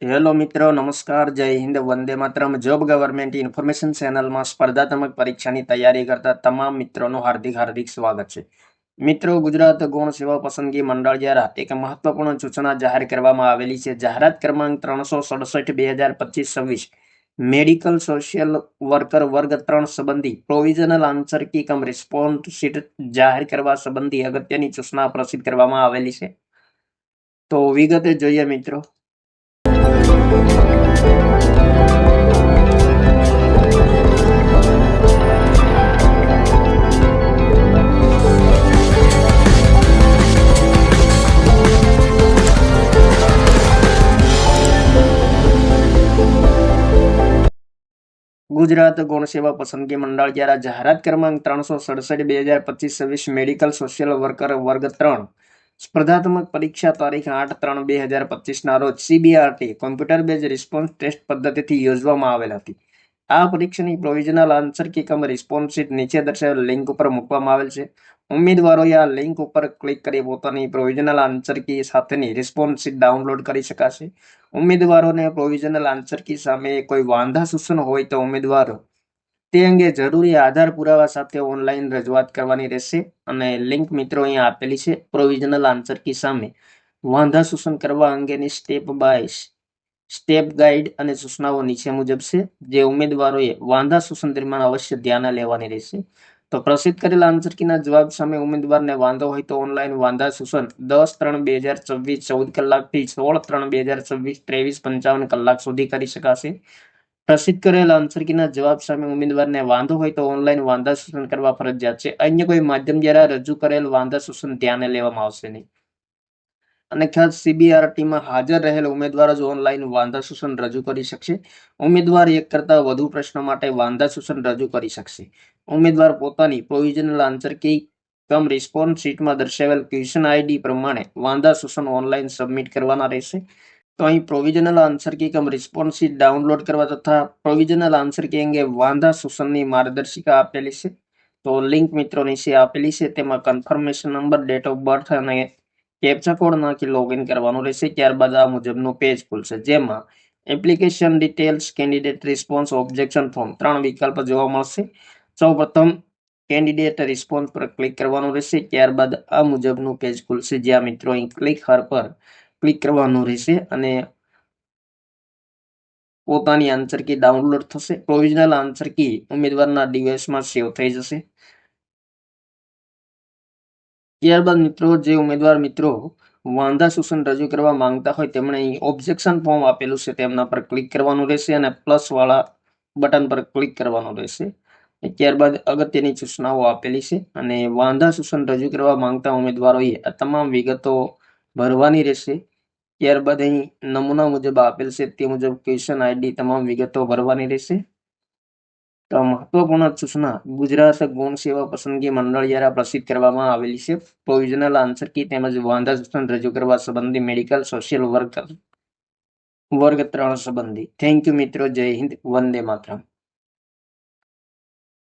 Hello મિત્રો, નમસ્કાર, જય Hind, Vande Mataram. Job government information ચેનલમાં સ્પર્ધાત્મક પરીક્ષાની તૈયારી કરતા તમામ મિત્રોનું હાર્દિક હાર્દિક સ્વાગત છે. મિત્રો, ગુજરાત ગૌણ સેવા પસંદગી મંડળ દ્વારા એક મહત્વપૂર્ણ સૂચના જાહેર કરવામાં આવેલી છે. જાહેરાત ક્રમાંક 367/2025-26 મેડિકલ સોશિયલ વર્કર વર્ગ 3 સંબંધી provisional answer key cum response sheet જાહેર કરવા સંબંધી અગત્યની સૂચના પ્રસિદ્ધ કરવામાં આવેલી છે. તો વિગતે જોઈએ મિત્રો. ગુજરાત ગૌણ સેવા પસંદગી મંડળ દ્વારા જાહેરાત ક્રમાંક 367/2025-26 મેડિકલ સોશિયલ વર્કર વર્ગ 3 સ્પર્ધાત્મક પરીક્ષા તારીખ 8/3/2025 ના રોજ CBRT computer base response test પદ્ધતિથી યોજવામાં આવેલ હતી. આ પરીક્ષાની provisional answer key cum response sheet નીચે દર્શાવેલ લિંક ઉપર મૂકવામાં આવેલ છે. ઉમેદવારોએ આ લિંક ઉપર ક્લિક કરી પોતાની પ્રોવિઝનલ આન્સર કી સાથેની રિસ્પોન્સ શીટ ડાઉનલોડ કરી શકાશે. ઉમેદવારોને પ્રોવિઝનલ આન્સર કી સામે કોઈ વાંધા સૂચન હોય તો ઉમેદવારો તે અંગે જરૂરી આધાર પુરાવા સાથે ઓનલાઈન રજૂઆત કરવાની રહેશે. અને લિંક મિત્રો અહીંયા આપેલી છે. પ્રોવિઝનલ આન્સર કી સામે વાંધા સૂચન કરવા અંગેની સ્ટેપ બાય સ્ટેપ ગાઈડ અને સૂચનાઓ નીચે મુજબ છે, જે ઉમેદવારોએ વાંધા સૂચન દરમિયાન અવશ્ય ધ્યાને લેવાની રહેશે. તો પ્રસિદ્ધ કરેલ આન્સર કીના જવાબ સામે ઉમેદવારને વાંધો હોય તો ઓનલાઈન વાંધા સૂચન 10/3/2024 14 કલાકથી 16/3/2024 23:55 કલાક સુધી કરી શકાશે. પ્રસિદ્ધ કરેલ આન્સર કીના જવાબ સામે ઉમેદવારને વાંધો હોય તો ઓનલાઈન વાંધા સૂચન કરવા ફરજિયાત છે. અન્ય કોઈ માધ્યમ દ્વારા રજૂ કરેલ વાંધા સૂચન ધ્યાને લેવામાં આવશે નહીં. અને ખાસ CBRTમાં હાજર રહેલ ઉમેદવારો જ ઓનલાઈન વાંધા સૂચન રજૂ કરી શકશે. ઉમેદવાર એક કરતા વધુ પ્રશ્નો માટે વાંધા સૂચન રજૂ કરી શકશે. ઉમેદવાર પોતાની provisional answer key cum response શીટમાં દર્શાવેલ ક્વેશ્ચન ID પ્રમાણે વાંધા સૂચન ઓનલાઈન સબમિટ કરવાના રહેશે. તો અહીં provisional answer key cum response sheet download કરવા તથા પ્રોવિઝનલ આન્સર કી અંગે વાંધા સૂચનની માર્ગદર્શિકા આપેલી છે. તો લિંક મિત્રો નીચે આપેલી છે. તેમાં confirmation number, date of birth અને કેપ્ચા કોડ નાખી લોગિન કરવાનું રહેશે. ત્યારબાદ આ મુજબનું પેજ ખુલશે, જેમાં application details, candidate response, objection form 3 વિકલ્પ જોવા મળશે. સૌપ્રથમ કેન્ડિડેટ રિસ્પોન્સ પર ક્લિક કરવાનું રહેશે. ત્યારબાદ આ મુજબનું પેજ ખુલશે, જ્યાં મિત્રો અહીં ક્લિક હર પર ક્લિક કરવાનું રહેશે અને પોતાની આન્સર કી ડાઉનલોડ થશે. પ્રોવિઝનલ આન્સર કી ઉમેદવારના ડિવાઇસમાં સેવ થઈ જશે. ત્યારબાદ મિત્રો જે ઉમેદવાર મિત્રો વાંધા સૂચન રજૂ કરવા માંગતા હોય તેમણે અહીં ઓબ્જેક્શન ફોર્મ આપેલું છે, તેમના પર ક્લિક કરવાનું રહેશે અને પ્લસ વાળા બટન પર ક્લિક કરવાનું રહેશે. ત્યારબાદ અગત્યની સૂચનાઓ આપેલી છે અને વાંધા સૂચન રજૂ કરવા માંગતા ઉમેદવારોએ આ તમામ વિગતો ભરવાની રહેશે. ત્યારબાદ અહીં નમૂના મુજબ આપેલ છે તે મુજબ ક્વેશ્ચન ID તમામ વિગતો ભરવાની રહેશે. તો મહત્વપૂર્ણ સૂચના ગુજરાત ગૌણ સેવા પસંદગી મંડળ દ્વારા પ્રસિદ્ધ કરવામાં આવેલી છે. પ્રોવિઝનલ આન્સર કી તેમજ વાંધા સૂચન રજૂ કરવા સંબંધી મેડિકલ સોશિયલ વર્કર વર્ગ 3 સંબંધી. થેન્ક યુ મિત્રો. જય હિન્દ, વંદે માતરમ.